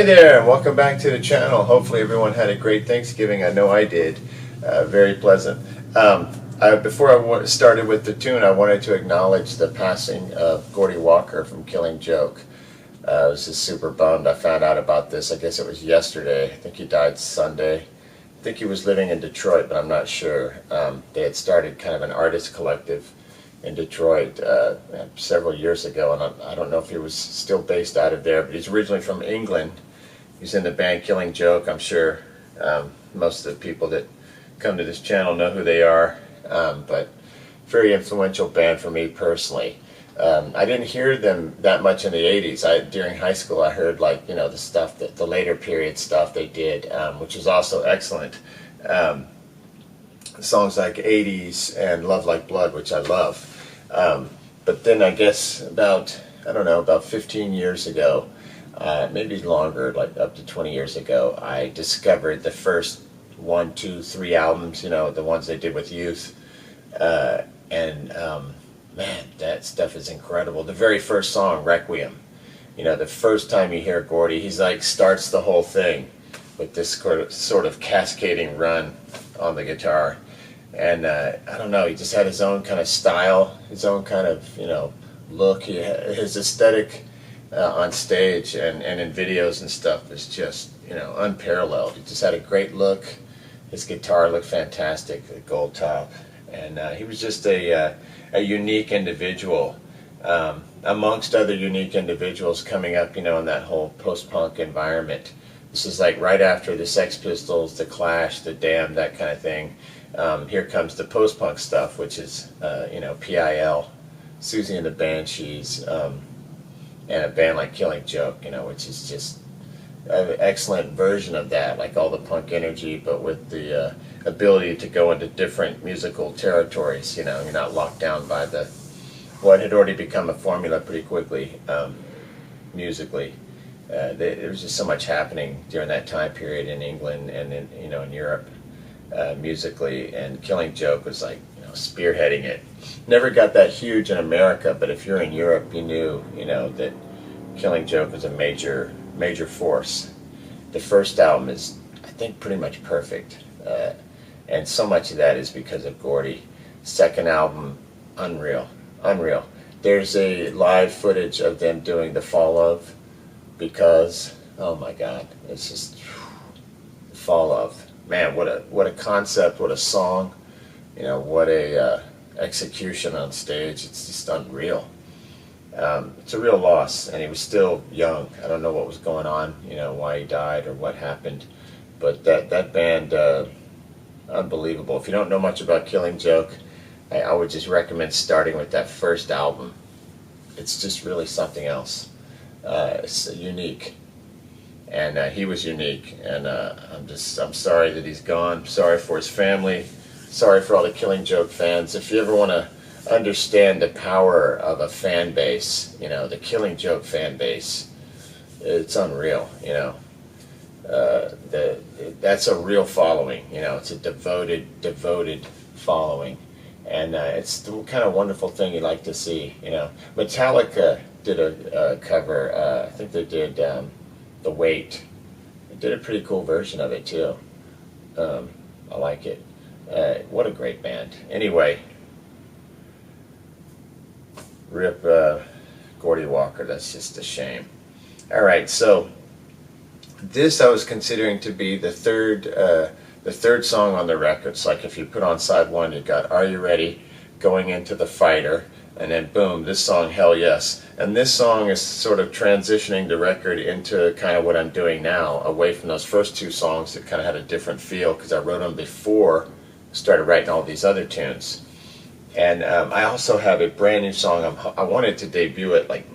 Hi there, and welcome back to the channel. Hopefully everyone had a great Thanksgiving. I know I did. Very pleasant. Before I started with the tune, I wanted to acknowledge the passing of Gordy Walker from Killing Joke. I was just super bummed. I found out about this, I guess it was yesterday. I think he died Sunday. I think he was living in Detroit, but I'm not sure. They had started kind of an artist collective in Detroit several years ago, and I don't know if he was still based out of there, but he's originally from England. He's in the band Killing Joke. I'm sure most of the people that come to this channel know who they are, but very influential band for me personally. I didn't hear them that much in the 80s. During high school I heard, like, you know, the stuff, the later period stuff they did, which was also excellent. Songs like 80s and Love Like Blood, which I love. But then I guess about 15 years ago, maybe longer, like up to 20 years ago, I discovered the first 1, 2, 3 albums, you know, the ones they did with Youth. Man, that stuff is incredible. The very first song, Requiem, you know, the first time you hear Gordy, he's like starts the whole thing with this sort of cascading run on the guitar. And I don't know, he just had his own kind of style, his own kind of, you know, look. His aesthetic on stage and in videos and stuff is just, you know, unparalleled. He just had a great look. His guitar looked fantastic, the gold top. And he was just a unique individual, amongst other unique individuals coming up, you know, in that whole post-punk environment. This is like right after the Sex Pistols, the Clash, the Damned, that kind of thing. Here comes the post-punk stuff, which is, you know, PIL, Susie and the Banshees, and a band like Killing Joke, you know, which is just an excellent version of that, like all the punk energy, but with the ability to go into different musical territories. You know, you're not locked down by what had already become a formula pretty quickly, musically. There was just so much happening during that time period in England and in Europe. Musically, and Killing Joke was like, you know, spearheading it. Never got that huge in America, but if you're in Europe, you knew, you know, that Killing Joke was a major force. The first album is, I think, pretty much perfect, and so much of that is because of Gordy. Second album, unreal. There's a live footage of them doing The Fall Of, because, oh my God, it's just Fall Of. Man, what a concept, what a song, you know, what a execution on stage. It's just unreal. It's a real loss, and he was still young. I don't know what was going on, you know, why he died or what happened, but that band, unbelievable. If you don't know much about Killing Joke, I would just recommend starting with that first album. It's just really something else. It's unique. And he was unique, and I'm sorry that he's gone. Sorry for his family. Sorry for all the Killing Joke fans. If you ever want to understand the power of a fan base, you know, the Killing Joke fan base, it's unreal. You know, that's a real following. You know, it's a devoted following, and it's the kind of wonderful thing you like to see. You know, Metallica did a cover. I think they did. The Weight. They did a pretty cool version of it too. I like it. What a great band. Anyway, rip Gordy Walker. That's just a shame. All right, so this I was considering to be the third song on the record. It's like if you put on side 1, you got Are You Ready, Going Into the Fighter, and then boom, this song, Hell Yes. And this song is sort of transitioning the record into kind of what I'm doing now, away from those first 2 songs that kind of had a different feel, because I wrote them before I started writing all these other tunes. And I also have a brand new song. I wanted to debut it like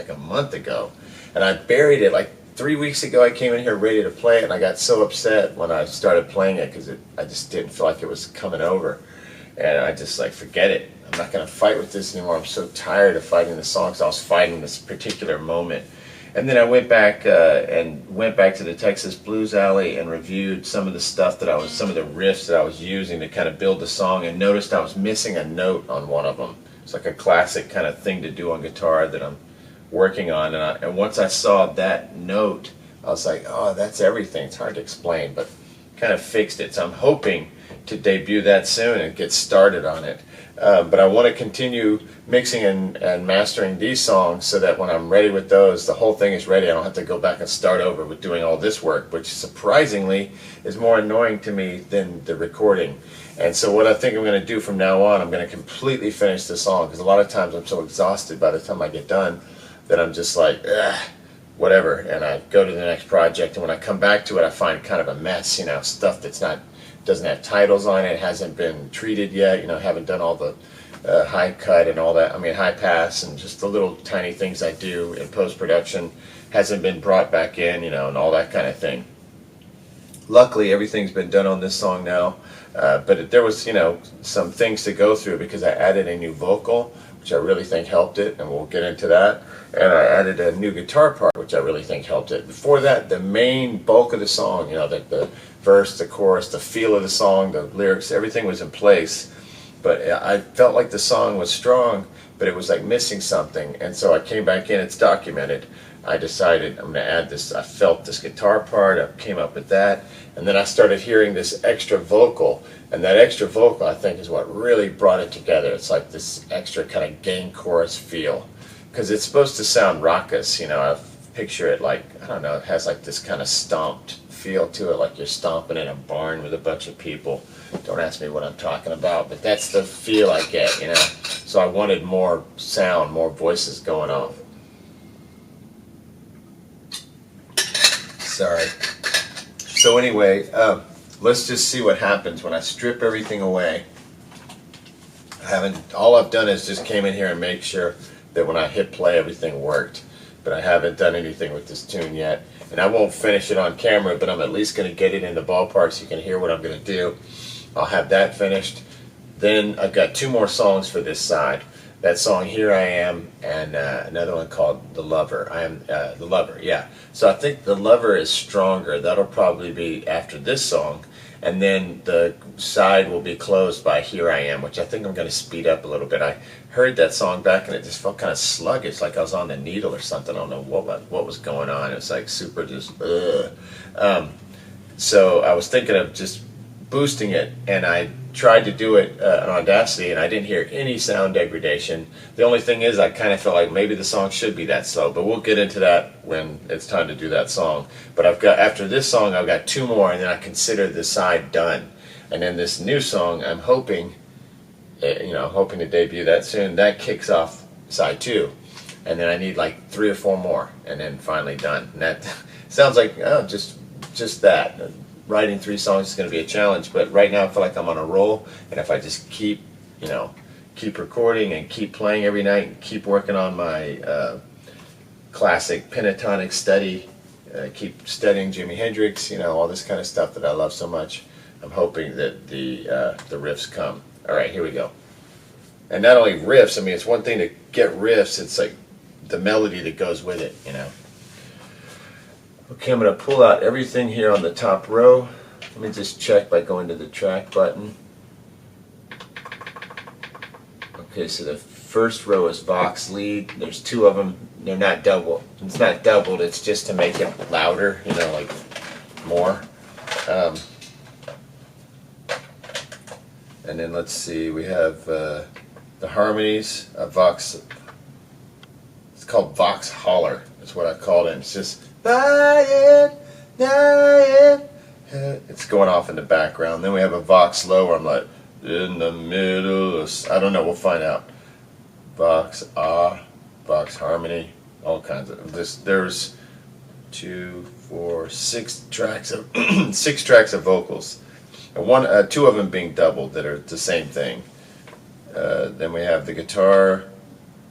a month ago, and I buried it like 3 weeks ago. I came in here ready to play it, and I got so upset when I started playing it because I just didn't feel like it was coming over. And I just like, forget it. I'm not going to fight with this anymore. I'm so tired of fighting the songs. I was fighting this particular moment. And then I went back to the Texas Blues Alley and reviewed some of the stuff some of the riffs that I was using to kind of build the song, and noticed I was missing a note on one of them. It's like a classic kind of thing to do on guitar that I'm working on. And once I saw that note I was like, oh, that's everything. It's hard to explain, but kind of fixed it. So I'm hoping to debut that soon and get started on it. But I want to continue mixing and mastering these songs so that when I'm ready with those, the whole thing is ready. I don't have to go back and start over with doing all this work, which surprisingly is more annoying to me than the recording. And so what I think I'm going to do from now on, I'm going to completely finish the song, because a lot of times I'm so exhausted by the time I get done that I'm just like, ugh, whatever, and I go to the next project, and when I come back to it, I find kind of a mess, stuff that's not, doesn't have titles on it, hasn't been treated yet, haven't done all the high cut and all that, high pass, and just the little tiny things I do in post-production hasn't been brought back in, and all that kind of thing. Luckily, everything's been done on this song now, but there was, some things to go through because I added a new vocal, which I really think helped it, and we'll get into that. And I added a new guitar part, which I really think helped it. Before that, the main bulk of the song, the verse, the chorus, the feel of the song, the lyrics, everything was in place. But I felt like the song was strong, but it was like missing something. And so I came back in, it's documented. I decided I'm going to add this. I felt this guitar part, I came up with that. And then I started hearing this extra vocal. And that extra vocal, I think, is what really brought it together. It's like this extra kind of gang chorus feel. Because it's supposed to sound raucous, I picture it like, I don't know, it has like this kind of stomped feel to it, like you're stomping in a barn with a bunch of people. Don't ask me what I'm talking about, but that's the feel I get, So I wanted more sound, more voices going off. Sorry. So anyway, let's just see what happens when I strip everything away. All I've done is just came in here and make sure that when I hit play everything worked, but I haven't done anything with this tune yet, and I won't finish it on camera, but I'm at least going to get it in the ballpark so you can hear what I'm going to do. I'll have that finished. Then I've got 2 more songs for this side. That song, Here I Am, and another one called The Lover. The Lover, yeah. So I think The Lover is stronger. That'll probably be after this song. And then the side will be closed by Here I Am, which I think I'm going to speed up a little bit. I heard that song back and it just felt kind of sluggish, like I was on the needle or something. I don't know what was going on. It was like super just, so I was thinking of just boosting it, and I tried to do it on Audacity, and I didn't hear any sound degradation. The only thing is I kind of felt like maybe the song should be that slow, but we'll get into that when it's time to do that song. But after this song, I've got 2 more, and then I consider this side done. And then this new song, I'm hoping, hoping to debut that soon. That kicks off side 2, and then I need like 3 or 4 more, and then finally done. And that sounds like just that. Writing 3 songs is going to be a challenge, but right now I feel like I'm on a roll, and if I just keep recording and keep playing every night and keep working on my classic pentatonic study, keep studying Jimi Hendrix, all this kind of stuff that I love so much, I'm hoping that the riffs come. All right, here we go. And not only riffs, it's one thing to get riffs, it's like the melody that goes with it, Okay, I'm going to pull out everything here on the top row. Let me just check by going to the track button. Okay, so the first row is Vox lead. There's 2 of them. They're not doubled. It's not doubled. It's just to make it louder, like more. And then let's see. We have the harmonies. Vox. It's called Vox Holler. That's what I called it. It's just. It's going off in the background. Then we have a Vox low where I'm like, in the middle of, I don't know, we'll find out. Vox Vox harmony, all kinds of this. There's 2, 4, 6 tracks of 6 tracks of vocals, and 2 of them being doubled that are the same thing. Then we have the guitar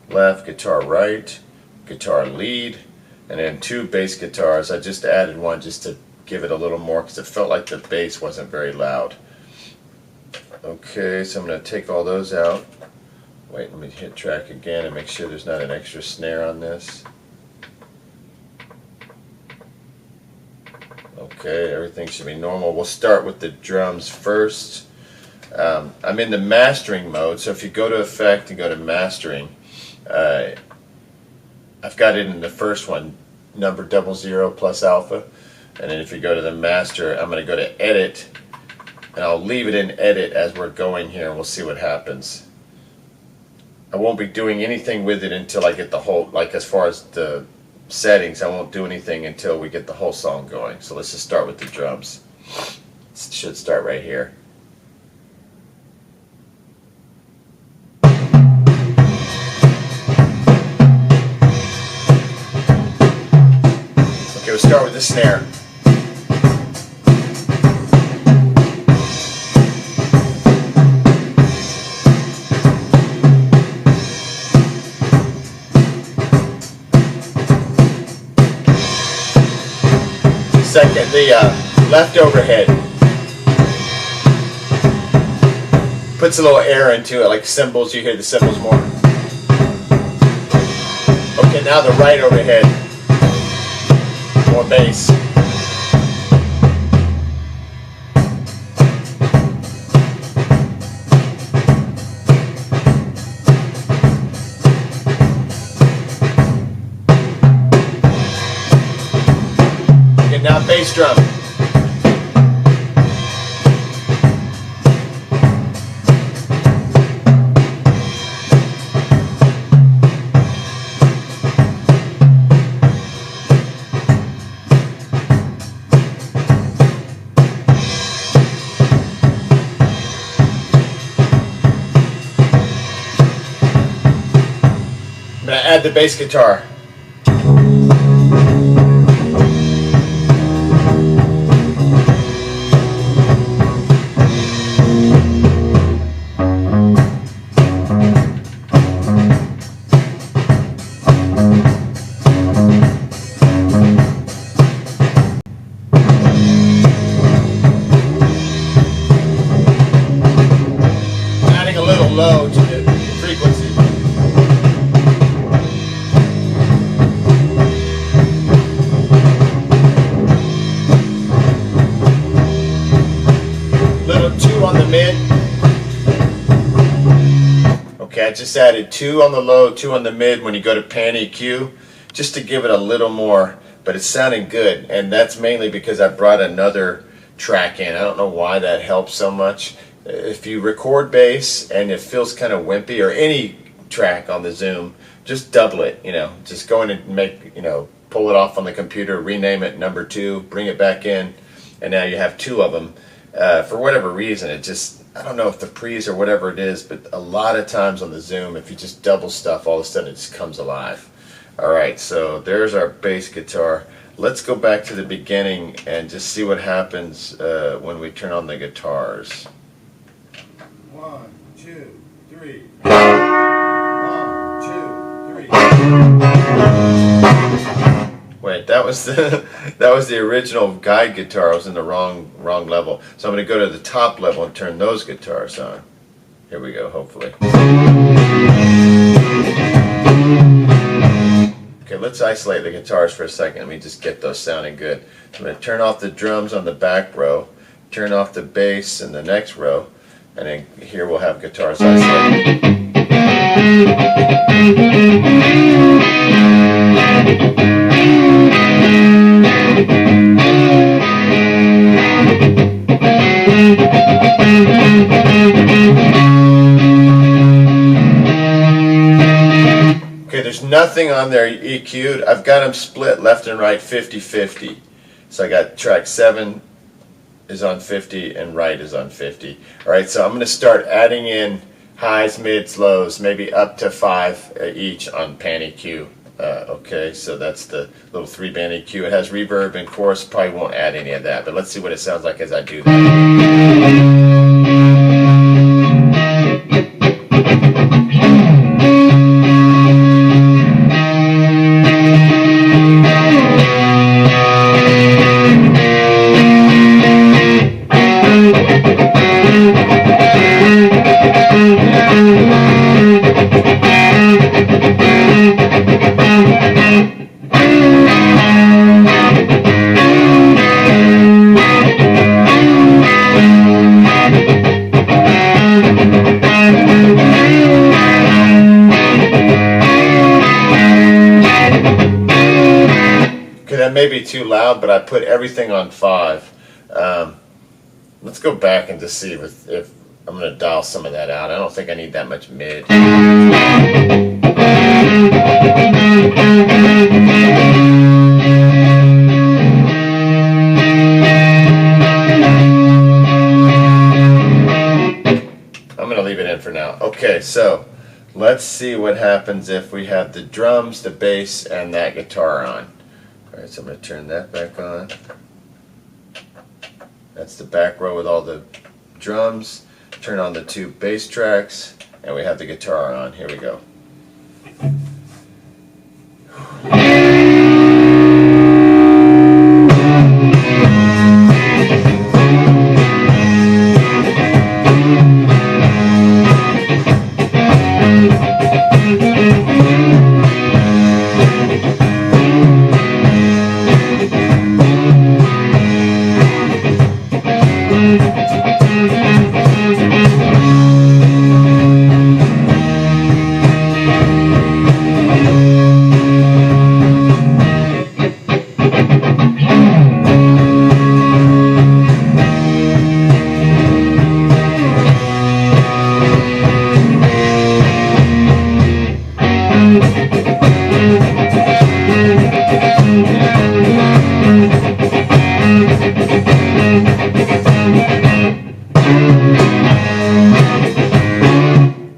left, guitar right, guitar lead, and then 2 bass guitars. I just added one just to give it a little more because it felt like the bass wasn't very loud. Okay, so I'm going to take all those out. Wait, let me hit track again and make sure there's not an extra snare on this. Okay, everything should be normal. We'll start with the drums first. I'm in the mastering mode, so if you go to Effect and go to Mastering, I've got it in the first one, number 00 plus alpha. And then if you go to the master, I'm going to go to edit, and I'll leave it in edit as we're going here, and we'll see what happens. I won't be doing anything with it until I get the whole, like as far as the settings, I won't do anything until we get the whole song going. So let's just start with the drums. It should start right here. Okay, we'll start with the snare. Second, the left overhead puts a little air into it, like cymbals. You hear the cymbals more. Okay, now the right overhead, more bass. Now bass drum. I'm going to add the bass guitar. Low to the frequency. Little 2 on the mid. Okay, I just added 2 on the low, 2 on the mid when you go to pan EQ, just to give it a little more, but it's sounding good, and that's mainly because I brought another track in. I don't know why that helps so much. If you record bass and it feels kind of wimpy, or any track on the Zoom, just double it, just go in and make, pull it off on the computer, rename it number 2, bring it back in, and now you have 2 of them. For whatever reason, it just, I don't know if the pre's or whatever it is, but a lot of times on the Zoom, if you just double stuff, all of a sudden it just comes alive. Alright, so there's our bass guitar. Let's go back to the beginning and just see what happens when we turn on the guitars. 1, 2, 3. 1, 2, 3. Wait, that was the original guide guitar. I was in the wrong level. So I'm going to go to the top level and turn those guitars on. Here we go, hopefully. Okay, let's isolate the guitars for a second. Let me just get those sounding good. I'm going to turn off the drums on the back row, turn off the bass in the next row, and then here we'll have guitars isolated. Okay, there's nothing on there EQ'd. I've got them split left and right 50-50. So I got track 7 is on 50 and right is on 50. Alright, so I'm going to start adding in highs, mids, lows, maybe up to 5 each on pan EQ. Okay, so that's the little 3-band EQ. It has reverb and chorus, probably won't add any of that, but let's see what it sounds like as I do that. be too loud, but I put everything on 5. Let's go back and just see if I'm going to dial some of that out. I don't think I need that much mid. I'm going to leave it in for now. Okay, so let's see what happens if we have the drums, the bass, and that guitar on. All right, so I'm going to turn that back on. That's the back row with all the drums. Turn on the 2 bass tracks, and we have the guitar on. Here we go.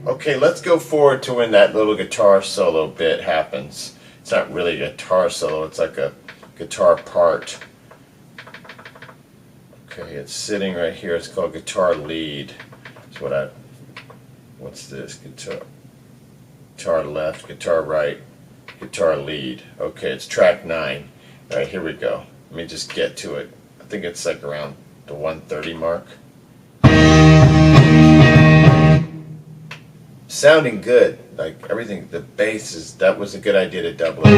Okay, let's go forward to when that little guitar solo bit happens. It's not really a guitar solo, it's like a guitar part. Okay, it's sitting right here. It's called guitar lead. That's what's this? Guitar left, guitar right, guitar lead. Okay, it's track 9. All right, here we go. Let me just get to it. I think it's like around the 130 mark. Sounding good, like everything. The bass that was a good idea to double it.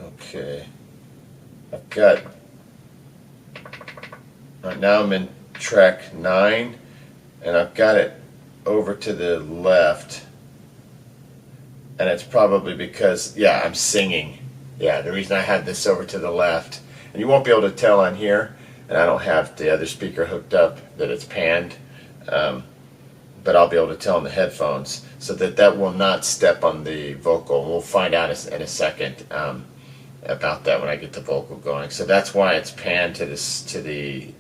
Okay, I've got, now I'm in track 9, and I've got it over to the left, and it's probably because, yeah, I'm singing. Yeah, the reason I had this over to the left, and you won't be able to tell on here, and I don't have the other speaker hooked up, that it's panned, but I'll be able to tell in the headphones, so that will not step on the vocal. We'll find out in a second about that when I get the vocal going. So that's why it's panned to the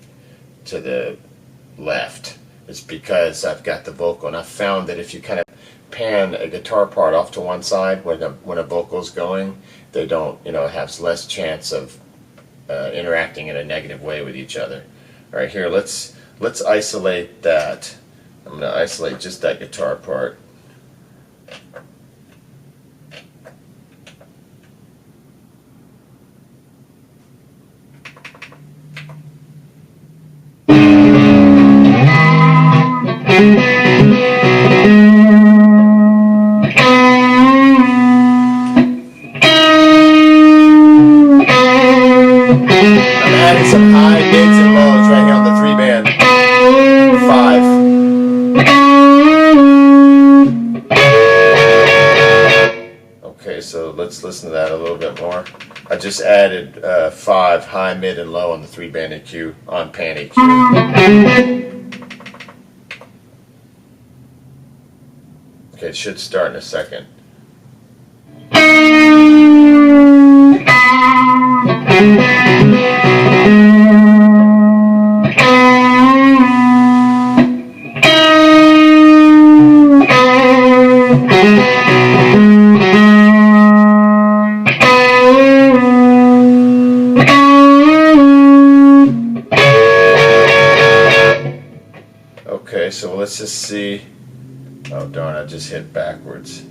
left. It's because I've got the vocal, and I've found that if you kind of pan a guitar part off to one side when a vocal's going, they don't, it has less chance of interacting in a negative way with each other. All right, here, let's isolate that. I'm going to isolate just that guitar part. Some high mids and lows right here on the 3-band. 5. Okay, so let's listen to that a little bit more. I just added 5 high, mid, and low on the 3-band EQ on pan EQ. Okay, it should start in a second. Okay, so let's just see. Oh darn, I just hit backwards.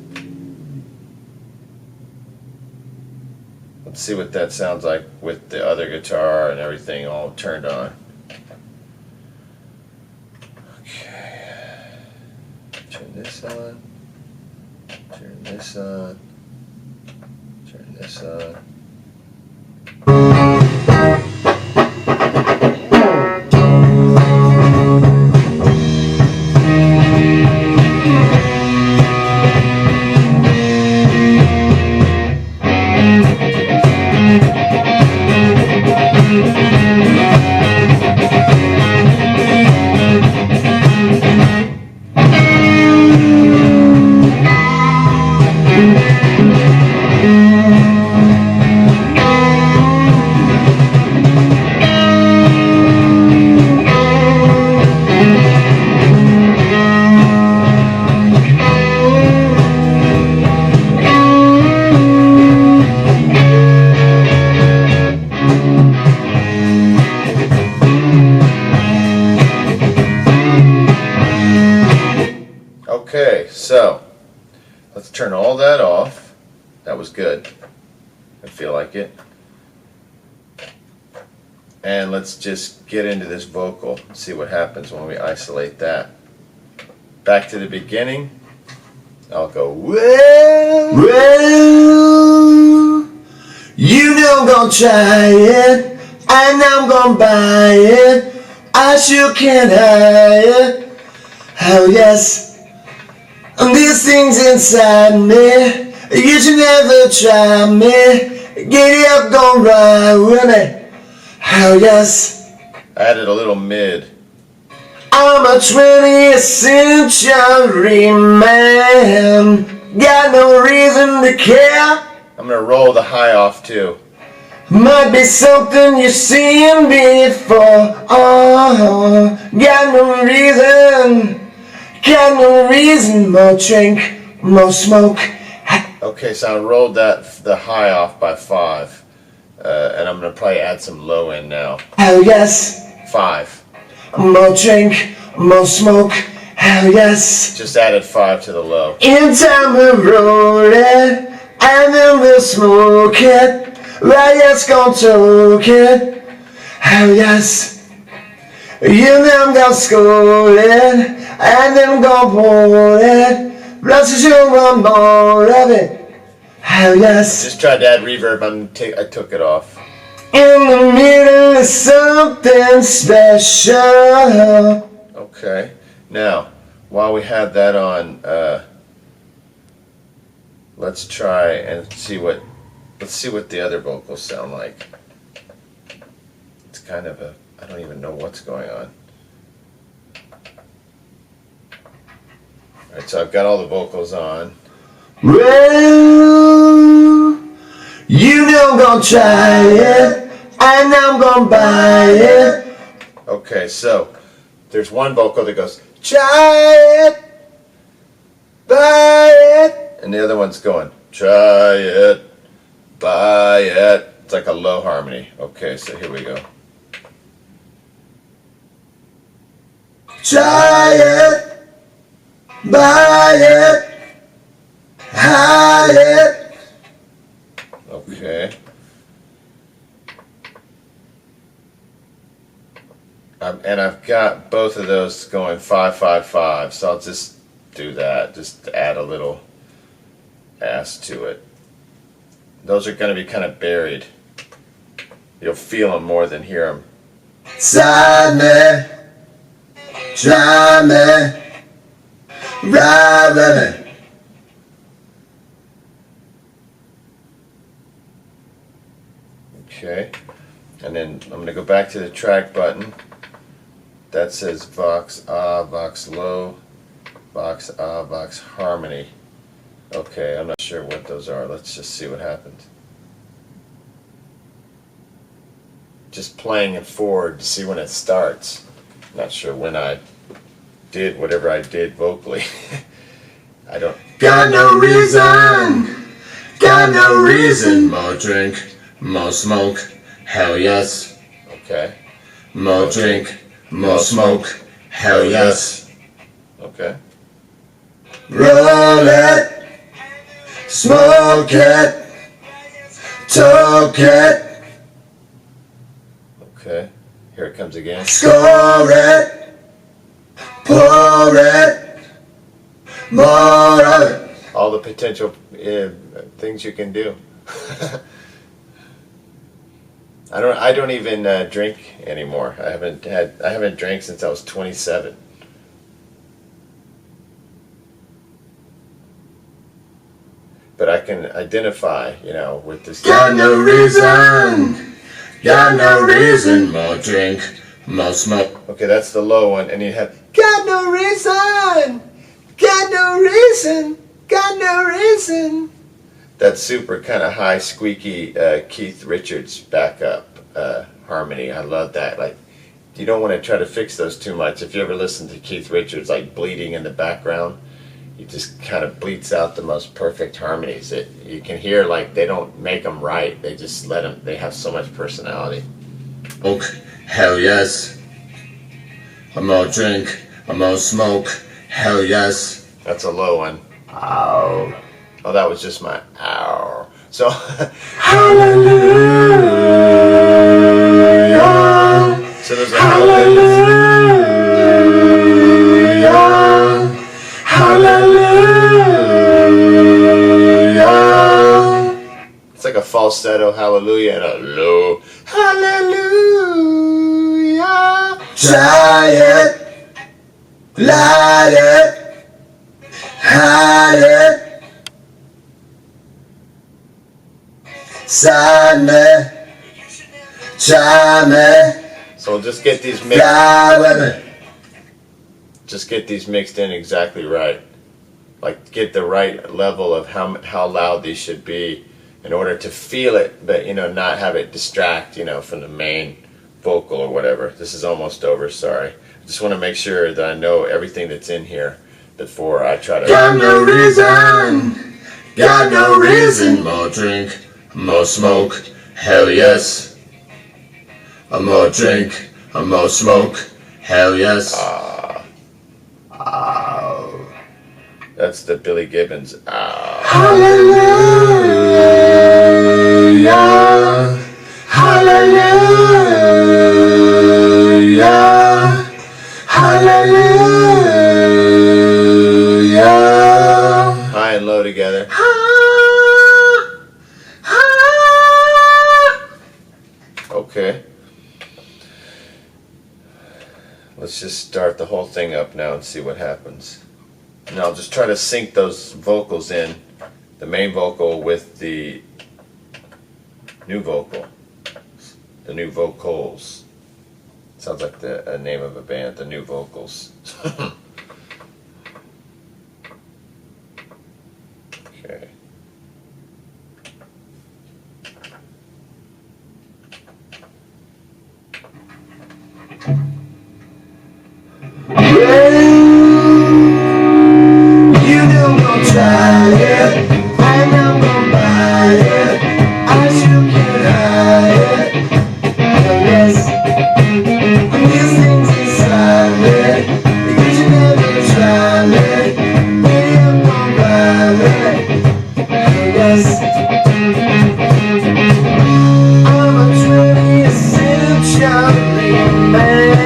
Let's see what that sounds like with the other guitar and everything all turned on. Okay. Turn this on. Turn this on. Turn this on. good. I feel like it. And let's just get into this vocal and see what happens when we isolate that. Back to the beginning. I'll go, well, you know I'm gonna try it, and I'm gonna buy it. I sure can't hide it. Oh yes, and these things inside me, you should never try me. Get up, gonna ride with me. Oh yes. I added a little mid. I'm a 20th century man. Got no reason to care. I'm gonna roll the high off too. Might be something you've seen before. Got no reason. Got no reason. More drink, more smoke. Okay, so I rolled the high off by 5. And I'm gonna probably add some low in now. Hell yes. 5. More drink, more smoke. Hell yes. Just added 5 to the low. In time we roll it, and then we'll smoke it. Right, yes, gon' toke it. Hell yes. You know I'm gonna scold it, and then I'm gonna pour it. Plus you want more of it. Hell yes. Just tried to add reverb. I took it off. In the middle of something special. Okay. Now, while we have that on, let's try and see what the other vocals sound like. It's kind of I don't even know what's going on. Alright, so I've got all the vocals on. Well, you know I'm gonna try it, and I'm gonna buy it. Okay, so there's one vocal that goes, try it, buy it, and the other one's going, try it, buy it. It's like a low harmony. Okay, so here we go. Try it, buy it, hide it. Okay. And I've got both of those going 5, 5, 5. So I'll just do that. Just add a little ass to it. Those are going to be kind of buried. You'll feel them more than hear them. Side me, try me, ride with me. Okay, and then I'm going to go back to the track button. That says Vox Ah, Vox Low, Vox Ah, Vox Harmony. Okay, I'm not sure what those are. Let's just see what happens. Just playing it forward to see when it starts. Not sure when I did whatever I did vocally. I don't. Got no reason. Got no reason. More drink. More smoke, hell yes. Okay. More drink, more smoke, hell yes. Okay. Roll it, smoke it, talk it. Okay, here it comes again. Score it, pour it, more of it. All the potential things you can do. I don't even drink anymore. I haven't drank since I was 27. But I can identify, with this. Got no reason. Got no reason. More drink, more smoke. Okay, that's the low one, and you have got no reason. Got no reason. Got no reason. That super kind of high, squeaky Keith Richards backup harmony. I love that. Like, you don't want to try to fix those too much. If you ever listen to Keith Richards, like bleeding in the background, he just kind of bleats out the most perfect harmonies. You can hear like they don't make them right. They just let them. They have so much personality. Okay, hell yes. I'm more drink. I'm more smoke. Hell yes. That's a low one. Ow. Oh, that was just my ow. So Hallelujah. so there's a hallelujah. Hallelujah. It's like a falsetto hallelujah and a low hallelujah. Try it, light it, hide it, sign me, try me, So we'll just get these mixed. fly with me. Just get these mixed in exactly right. Like get the right level of how loud these should be in order to feel it, but not have it distract from the main vocal or whatever. This is almost over. Sorry. I just want to make sure that I know everything that's in here before I try to. Got no reason, more drink, more smoke, hell yes. More drink, more smoke, hell yes. That's the Billy Gibbons. Hallelujah, hallelujah, hallelujah. High and low together. Okay. Let's just start the whole thing up now and see what happens. And I'll just try to sync those vocals in, the main vocal with the new vocal, the new vocals. Sounds like the name of a band, the new vocals. Okay. You know I'm try it, and I'm gonna buy it, as you can hide it. Yes, these things inside me, because you never tried it. Maybe I'm gonna buy it. Yes, I'm a 20th century man.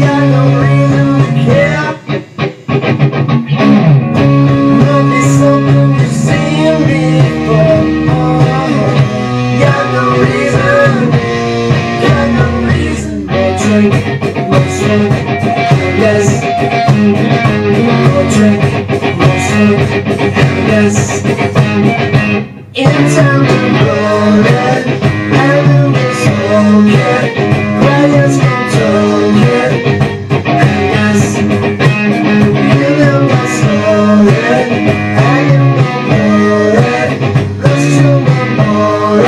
Got no reason to care. Might be something you've seen before. Got no reason, more drink, more smoke, yes. More drink, more smoke, yes. In time to roll it, and then we'll smoke it. Quiet's gonna talk it, yes. You know my story, and you know it. Let's do my more,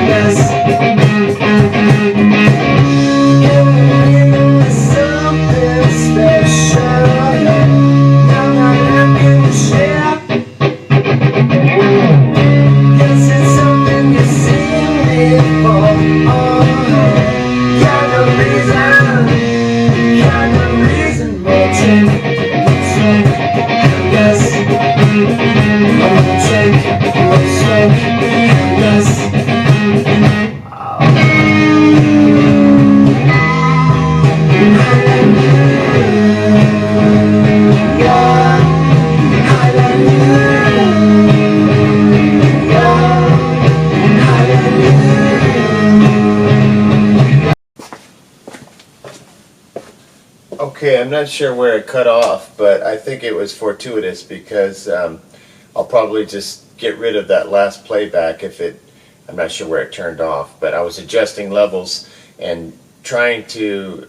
yes. You is something special. Now I'm looking to share. Guess it's something you've seen before. Got no reason, more drink, more smoke, yes. More drink, more smoke, yes. Okay, I'm not sure where it cut off, but I think it was fortuitous because I'll probably just get rid of that last playback if it, I'm not sure where it turned off, but I was adjusting levels and trying to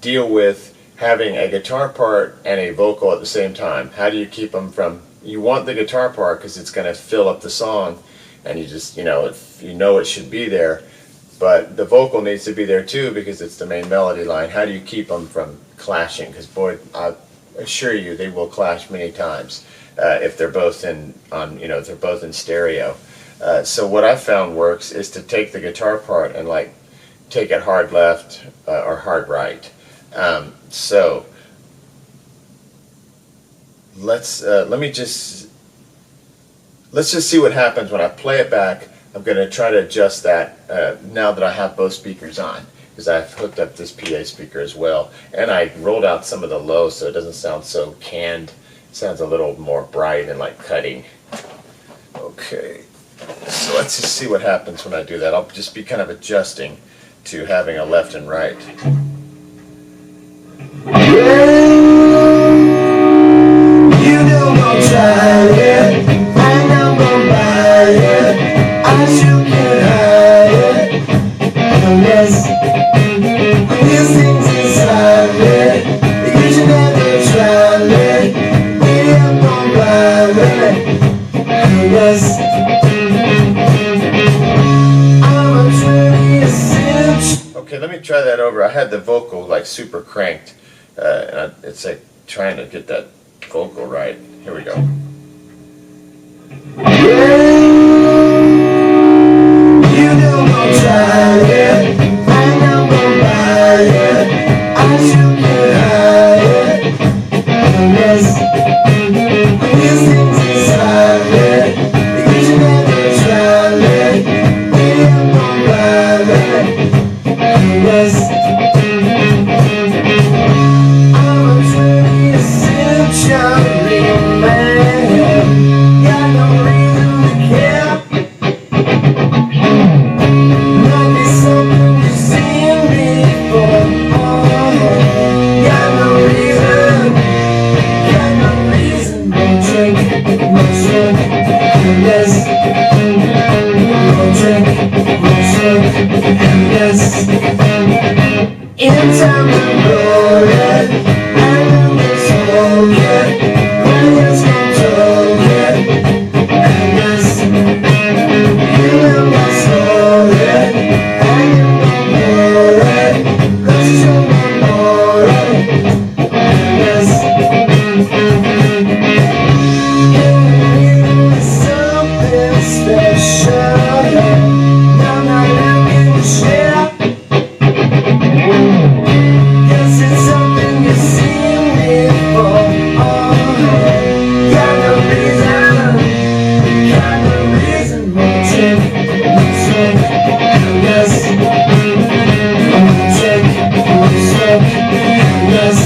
deal with having a guitar part and a vocal at the same time. How do you keep them from, you want the guitar part because it's going to fill up the song and you just, if you know it should be there, but the vocal needs to be there too because it's the main melody line. How do you keep them from clashing? Because boy, I assure you they will clash many times if they're both if they're both in stereo. So what I found works is to take the guitar part and like take it hard left or hard right. So let me just let's just see what happens when I play it back. I'm going to try to adjust that now that I have both speakers on, because I've hooked up this PA speaker as well. And I rolled out some of the low so it doesn't sound so canned. It sounds a little more bright and like cutting. Okay, so let's just see what happens when I do that. I'll just be kind of adjusting to having a left and right. You know I'm trying it, and I'm gonna buy it. I sure can hide it. Unless these things inside me, you should never try it. Maybe I'm gonna buy it. Unless I'm a 20th century. Okay, let me try that over. I had the vocal like super cranked, and it's like trying to get that vocal right. Here we go. You know I'm trying it, and I'm gonna buy it. I sure can hide it. Unless these things inside me, you should never try it. Maybe I'm gonna buy it. Unless I'm a 20th century man, got no reason to care. Might be something you've seen before. Got no reason, no drink, no smoke, unless no drink, no smoke, unless in time to roll it, and then smoke it, when it's not token, unless you know my story, and you know it, 'cause you're my boy, unless you is something special. Now not looking to share. Guess it's something you've seen before. Got no reason, no drink, no smoke, unless no drink, no smoke, unless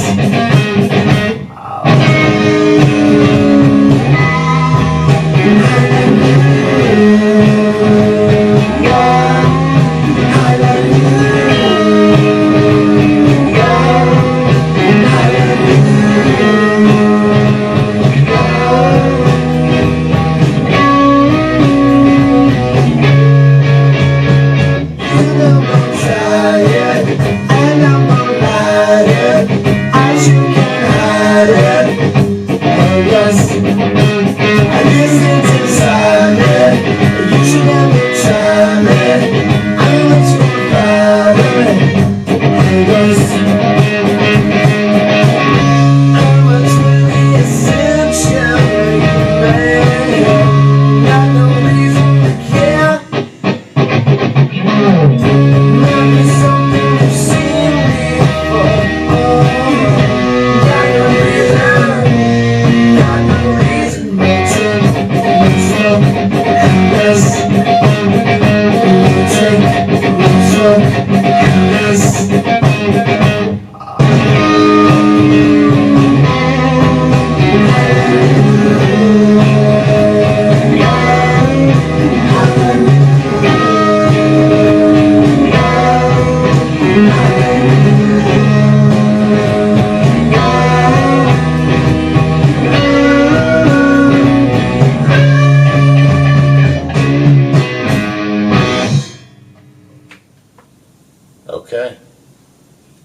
Okay.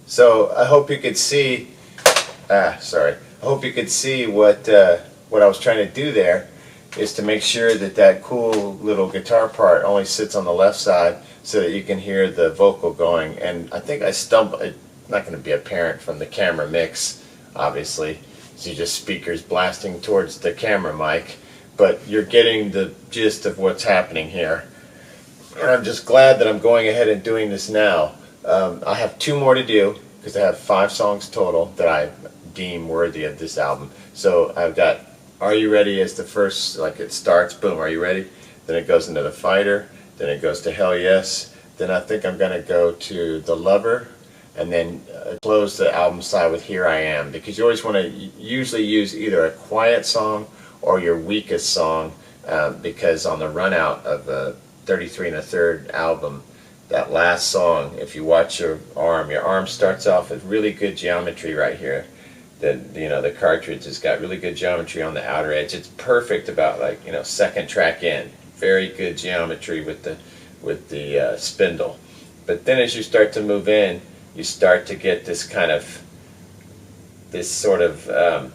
So I hope you could see. Sorry. I hope you could see what I was trying to do there is to make sure that that cool little guitar part only sits on the left side so that you can hear the vocal going. And I think I stumbled. It's not going to be apparent from the camera mix, obviously. So just speakers blasting towards the camera mic, but you're getting the gist of what's happening here. And I'm just glad that I'm going ahead and doing this now. I have 2 more to do because I have 5 songs total that I deem worthy of this album. So I've got Are You Ready is the first, like it starts, boom, Are You Ready? Then it goes into The Fighter, then it goes to Hell Yes, then I think I'm going to go to The Lover, and then close the album side with Here I Am, because you always want to usually use either a quiet song or your weakest song, because on the run out of the 33 1/3 album, that last song, if you watch your arm starts off with really good geometry right here. The cartridge has got really good geometry on the outer edge. It's perfect about like, second track in. Very good geometry with the spindle. But then as you start to move in, you start to get this sort of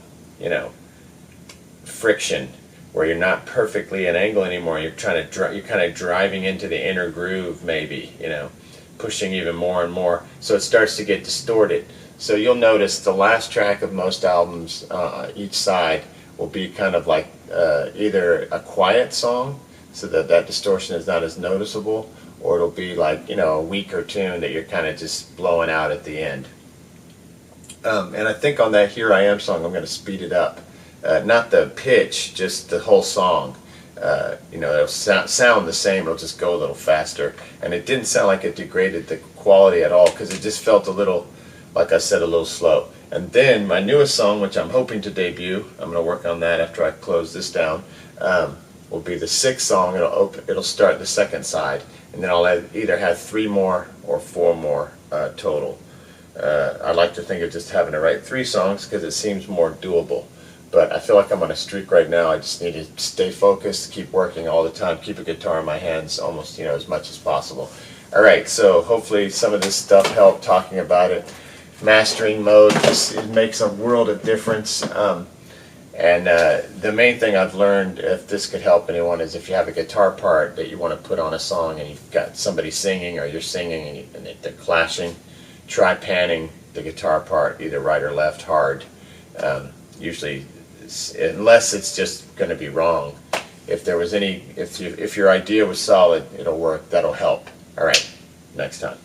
friction where you're not perfectly at angle anymore. You're kind of driving into the inner groove, maybe, pushing even more and more. So it starts to get distorted. So you'll notice the last track of most albums, each side, will be kind of like either a quiet song, so that distortion is not as noticeable, or it'll be like, a weaker tune that you're kind of just blowing out at the end. And I think on that Here I Am song, I'm going to speed it up. Not the pitch, just the whole song. It'll sound the same, it'll just go a little faster. And it didn't sound like it degraded the quality at all, because it just felt a little, like I said, a little slow. And then my newest song, which I'm hoping to debut, I'm going to work on that after I close this down, will be the 6th song. It'll start the second side, and then I'll either have 3 more or 4 more total. I like to think of just having to write 3 songs because it seems more doable. But I feel like I'm on a streak right now. I just need to stay focused, keep working all the time, keep a guitar in my hands almost, as much as possible. All right, so hopefully some of this stuff helped talking about it. Mastering mode, it makes a world of difference. And the main thing I've learned, if this could help anyone, is if you have a guitar part that you want to put on a song and you've got somebody singing or you're singing and they're clashing, try panning the guitar part either right or left hard. Usually, unless it's just going to be wrong. If your idea was solid, it'll work. That'll help. All right, next time.